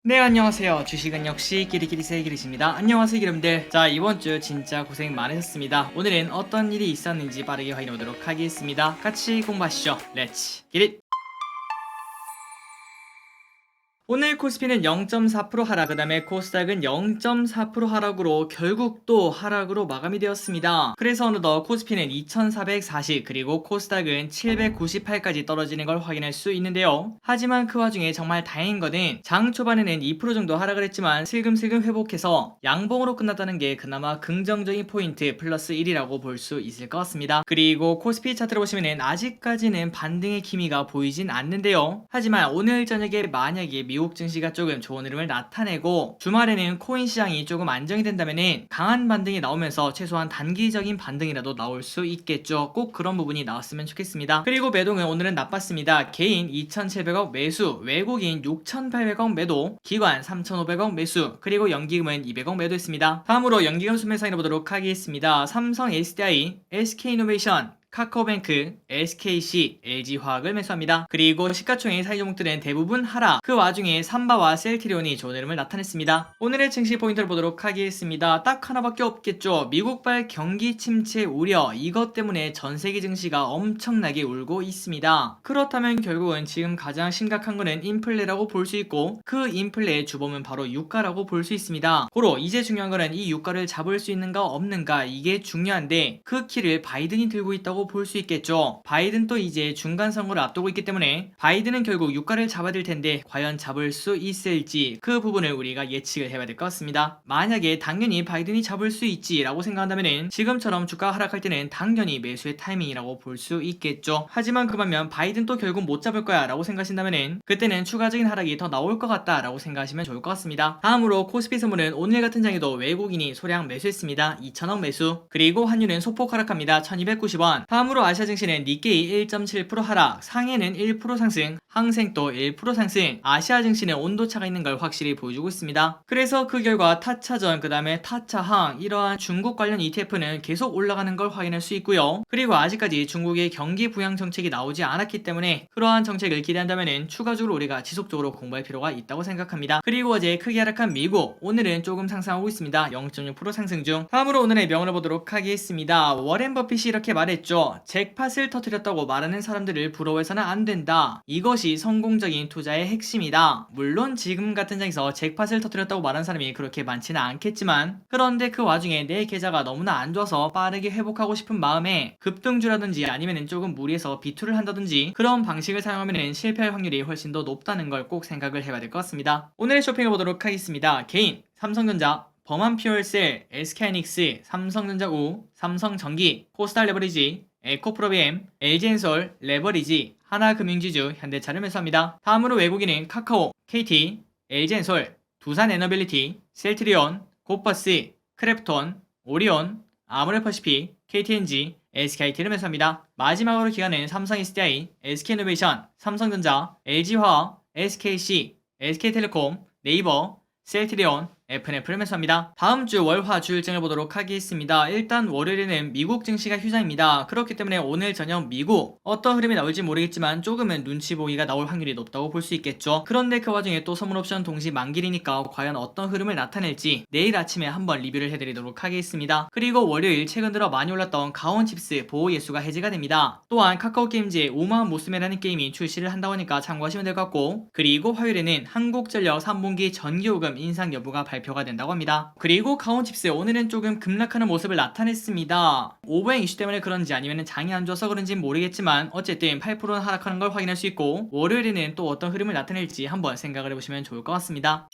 네, 안녕하세요. 주식은 역시 끼리끼리세의 끼리십니다. 안녕하세요 여러분들. 자, 이번주 진짜 고생 많으셨습니다. 오늘은 어떤 일이 있었는지 빠르게 확인해보도록 하겠습니다. 같이 공부하시죠. 렛츠 기릿. 오늘 코스피는 0.4% 하락, 그 다음에 코스닥은 0.4% 하락으로 결국 또 하락으로 마감이 되었습니다. 그래서 어느덧 코스피는 2440, 그리고 코스닥은 798까지 떨어지는 걸 확인할 수 있는데요. 하지만 그 와중에 정말 다행인 거는 장 초반에는 2% 정도 하락을 했지만 슬금슬금 회복해서 양봉으로 끝났다는 게 그나마 긍정적인 포인트 플러스 1이라고 볼 수 있을 것 같습니다. 그리고 코스피 차트를 보시면은 아직까지는 반등의 기미가 보이진 않는데요. 하지만 오늘 저녁에 만약에 미국 증시가 조금 좋은 흐름을 나타내고 주말에는 코인 시장이 조금 안정이 된다면은 강한 반등이 나오면서 최소한 단기적인 반등이라도 나올 수 있겠죠. 꼭 그런 부분이 나왔으면 좋겠습니다. 그리고 매도는 오늘은 나빴습니다. 개인 2,700억 매수, 외국인 6,800억 매도, 기관 3,500억 매수, 그리고 연기금은 200억 매도했습니다. 다음으로 연기금 수매상을 보도록 하겠습니다. 삼성 SDI, SK이노베이션, 카카오뱅크, SKC, LG화학을 매수합니다. 그리고 시가총액 사이 종목들은 대부분 하락, 그 와중에 삼바와 셀트리온이 좋은 흐름을 나타냈습니다. 오늘의 증시 포인트를 보도록 하겠습니다. 딱 하나밖에 없겠죠. 미국발 경기 침체 우려, 이것 때문에 전세계 증시가 엄청나게 울고 있습니다. 그렇다면 결국은 지금 가장 심각한 거는 인플레라고 볼 수 있고, 그 인플레의 주범은 바로 유가라고 볼 수 있습니다. 고로 이제 중요한 거는 이 유가를 잡을 수 있는가 없는가, 이게 중요한데 그 키를 바이든이 들고 있다고 볼 수 있겠죠. 바이든 또 이제 중간 선거를 앞두고 있기 때문에 바이든은 결국 유가를 잡아야 될 텐데 과연 잡을 수 있을지, 그 부분을 우리가 예측을 해봐야 될 것 같습니다. 만약에 당연히 바이든이 잡을 수 있지라고 생각한다면 지금처럼 주가가 하락할 때는 당연히 매수의 타이밍이라고 볼 수 있겠죠. 하지만 그 반면 바이든 또 결국 못 잡을 거야 라고 생각하신다면 그때는 추가적인 하락이 더 나올 것 같다 라고 생각하시면 좋을 것 같습니다. 다음으로 코스피 선물은 오늘 같은 장에도 외국인이 소량 매수했습니다. 2,000억 매수. 그리고 환율은 소폭 하락합니다. 1290원. 다음으로 아시아 증시는 니케이 1.7% 하락, 상해는 1% 상승, 항생도 1% 상승. 아시아 증시는 온도차가 있는 걸 확실히 보여주고 있습니다. 그래서 그 결과 타차전, 그 다음에 타차항, 이러한 중국 관련 ETF는 계속 올라가는 걸 확인할 수 있고요. 그리고 아직까지 중국의 경기 부양 정책이 나오지 않았기 때문에 그러한 정책을 기대한다면 추가적으로 우리가 지속적으로 공부할 필요가 있다고 생각합니다. 그리고 어제 크게 하락한 미국, 오늘은 조금 상승하고 있습니다. 0.6% 상승 중. 다음으로 오늘의 명언을 보도록 하겠습니다. 워렌 버핏이 이렇게 말했죠. 잭팟을 터뜨렸다고 말하는 사람들을 부러워해서는 안 된다. 이것이 성공적인 투자의 핵심이다. 물론 지금 같은 장에서 잭팟을 터뜨렸다고 말하는 사람이 그렇게 많지는 않겠지만, 그런데 그 와중에 내 계좌가 너무나 안 좋아서 빠르게 회복하고 싶은 마음에 급등주라든지 아니면 조금 무리해서 비투를 한다든지 그런 방식을 사용하면 실패할 확률이 훨씬 더 높다는 걸 꼭 생각을 해봐야 될 것 같습니다. 오늘의 쇼핑을 보도록 하겠습니다. 개인 삼성전자, 범한퓨얼셀, SK하이닉스, 삼성전자 우, 삼성전기, 코스닥 레버리지, 에코프로비엠, LG엔솔, 레버리지, 하나금융지주, 현대차를 매수합니다. 다음으로 외국인은 카카오, KT, LG엔솔, 두산에너빌리티, 셀트리온, 고퍼스, 크랩톤, 오리온, 아모레퍼시픽, KTNG, SKIT를 매수합니다. 마지막으로 기관은 삼성 SDI, SK이노베이션, 삼성전자, LG화학, SKC, SK텔레콤, 네이버, 셀트리온, FNF를 매수합니다. 다음주 월화 주일장을 보도록 하겠습니다. 일단 월요일에는 미국 증시가 휴장입니다. 그렇기 때문에 오늘 저녁 미국 어떤 흐름이 나올지 모르겠지만 조금은 눈치 보기가 나올 확률이 높다고 볼 수 있겠죠. 그런데 그 와중에 또 선물옵션 동시 만기이니까 과연 어떤 흐름을 나타낼지 내일 아침에 한번 리뷰를 해드리도록 하겠습니다. 그리고 월요일 최근 들어 많이 올랐던 가온칩스 보호 예수가 해제가 됩니다. 또한 카카오게임즈의 오마한 모스메라는 게임이 출시를 한다고 하니까 참고하시면 될 것 같고, 그리고 화요일에는 한국전력 3분기 전기요금 인상 여부가 발표가 된다고 합니다. 그리고 가온칩스 오늘은 조금 급락하는 모습을 나타냈습니다. 오버행 이슈 때문에 그런지 아니면 장이 안 좋아서 그런지는 모르겠지만 어쨌든 8%는 하락하는 걸 확인할 수 있고, 월요일에는 또 어떤 흐름을 나타낼지 한번 생각을 해보시면 좋을 것 같습니다.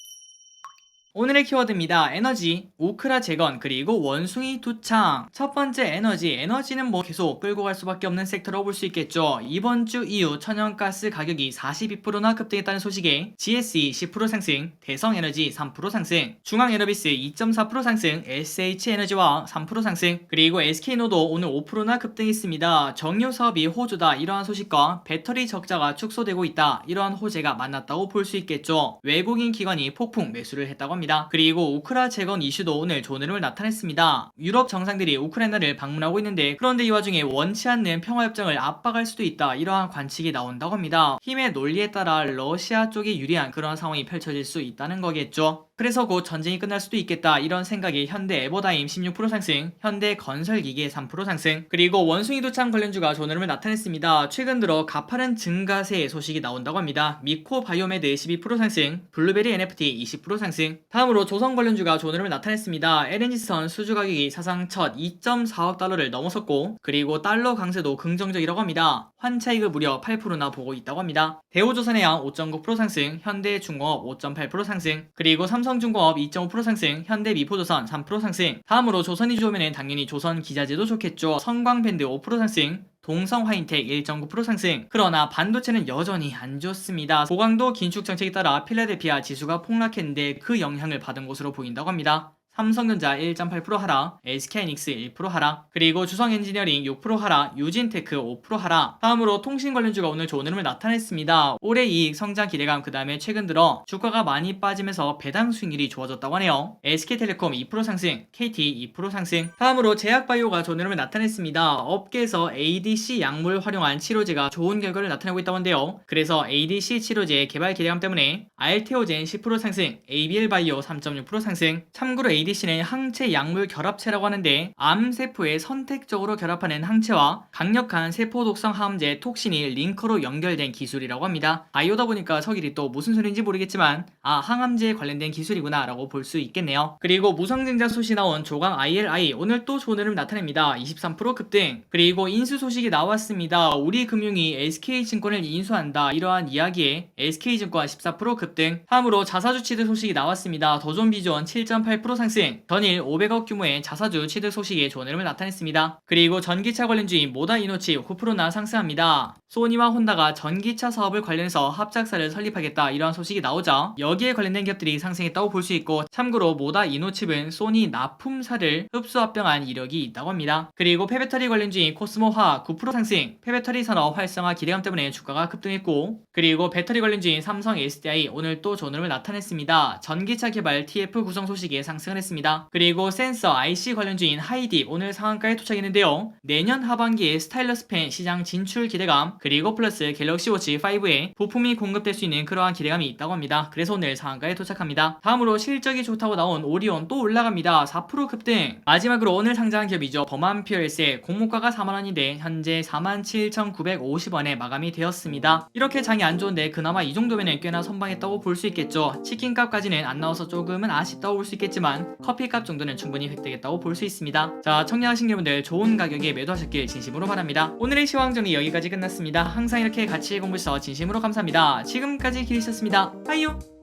오늘의 키워드입니다. 에너지, 오크라 재건, 그리고 원숭이 두창. 첫 번째 에너지는 뭐 계속 끌고 갈 수밖에 없는 섹터라고 볼 수 있겠죠. 이번 주 이후 천연가스 가격이 42%나 급등했다는 소식에 GSE 10% 상승, 대성에너지 3% 상승, 중앙에너비스 2.4% 상승, SH에너지와 3% 상승, 그리고 SK노도 오늘 5%나 급등했습니다. 정유 사업이 호조다, 이러한 소식과 배터리 적자가 축소되고 있다, 이러한 호재가 만났다고 볼 수 있겠죠. 외국인 기관이 폭풍 매수를 했다고 합니다. 합니다. 그리고 우크라 재건 이슈도 오늘 좋은 흐름을 나타냈습니다. 유럽 정상들이 우크라이나를 방문하고 있는데 그런데 이 와중에 원치 않는 평화협정을 압박할 수도 있다 이러한 관측이 나온다고 합니다. 힘의 논리에 따라 러시아 쪽이 유리한 그런 상황이 펼쳐질 수 있다는 거겠죠. 그래서 곧 전쟁이 끝날 수도 있겠다 이런 생각에 현대 에버다임 16% 상승, 현대 건설기계 3% 상승, 그리고 원숭이 도창 관련주가 좋은 흐름을 나타냈습니다. 최근 들어 가파른 증가세 소식이 나온다고 합니다. 미코 바이오메드 12% 상승, 블루베리 NFT 20% 상승. 다음으로 조선 관련주가 좋은 흐름을 나타냈습니다. LNG선 수주 가격이 사상 첫 2.4억 달러를 넘어섰고 그리고 달러 강세도 긍정적이라고 합니다. 환차익을 무려 8%나 보고 있다고 합니다. 대우조선해양 5.9% 상승, 현대중공업 5.8% 상승, 그리고 삼성중공업 2.5% 상승, 현대미포조선 3% 상승. 다음으로 조선이 좋으면 당연히 조선기자재도 좋겠죠. 성광밴드 5% 상승, 동성화인텍 1.9% 상승. 그러나 반도체는 여전히 안 좋습니다. 고강도 긴축 정책에 따라 필라델피아 지수가 폭락했는데 그 영향을 받은 것으로 보인다고 합니다. 삼성전자 1.8% 하락, SK하이닉스 1% 하락, 그리고 주성엔지니어링 6% 하락, 유진테크 5% 하락. 다음으로 통신 관련주가 오늘 좋은 흐름을 나타냈습니다. 올해 이익 성장 기대감, 그 다음에 최근 들어 주가가 많이 빠지면서 배당 수익률이 좋아졌다고 하네요. SK텔레콤 2% 상승, KT 2% 상승. 다음으로 제약바이오가 좋은 흐름을 나타냈습니다. 업계에서 ADC 약물 활용한 치료제가 좋은 결과를 나타내고 있다고 한데요. 그래서 ADC 치료제 개발 기대감 때문에 알테오젠 10% 상승, ABL바이오 3.6% 상승. 참고로 ADC는 항체 약물 결합체라고 하는데 암세포에 선택적으로 결합하는 항체와 강력한 세포 독성 항암제 톡신이 링커로 연결된 기술이라고 합니다. 바이오다 보니까 서길이 또 무슨 소리인지 모르겠지만 항암제에 관련된 기술이구나 라고 볼 수 있겠네요. 그리고 무성증자 소식 나온 조강 ILI 오늘 또 좋은 흐름 나타냅니다. 23% 급등. 그리고 인수 소식이 나왔습니다. 우리금융이 SK증권을 인수한다 이러한 이야기에 SK증권 14% 급등. 다음으로 자사주 취득 소식이 나왔습니다. 더존비전 7.8% 상승. 전일 500억 규모의 자사주 취득 소식에 좋은 흐름을 나타냈습니다. 그리고 전기차 관련주인 모다이노치 9%나 상승합니다. 소니와 혼다가 전기차 사업을 관련해서 합작사를 설립하겠다 이러한 소식이 나오자 여기에 관련된 기업들이 상승했다고 볼 수 있고, 참고로 모다이노칩은 소니 납품사를 흡수합병한 이력이 있다고 합니다. 그리고 폐배터리 관련주인 코스모화학 9% 상승, 폐배터리 산업 활성화 기대감 때문에 주가가 급등했고, 그리고 배터리 관련주인 삼성 SDI 오늘 또 좋은 흐름을 나타냈습니다. 전기차 개발 TF 구성 소식에 상승을 했습니다. 그리고 센서 IC 관련주인 하이딥 오늘 상한가에 도착했는데요. 내년 하반기에 스타일러스 펜 시장 진출 기대감, 그리고 플러스 갤럭시 워치 5에 부품이 공급될 수 있는 그러한 기대감이 있다고 합니다. 그래서 오늘 상한가에 도착합니다. 다음으로 실적이 좋다고 나온 오리온 또 올라갑니다. 4% 급등. 마지막으로 오늘 상장한 기업이죠. 범한퓨얼스 공모가가 4만원인데 현재 47,950원에 마감이 되었습니다. 이렇게 장이 안 좋은데 그나마 이 정도면 꽤나 선방했다고 볼 수 있겠죠. 치킨값까지는 안 나와서 조금은 아쉽다고 볼 수 있겠지만 커피값 정도는 충분히 획득했다고 볼 수 있습니다. 자, 청량하신 여러분들 좋은 가격에 매도하셨길 진심으로 바랍니다. 오늘의 시황정리 여기까지 끝났습니다. 항상 이렇게 같이 공부해서 진심으로 감사합니다. 지금까지 기리셨습니다. 빠이요.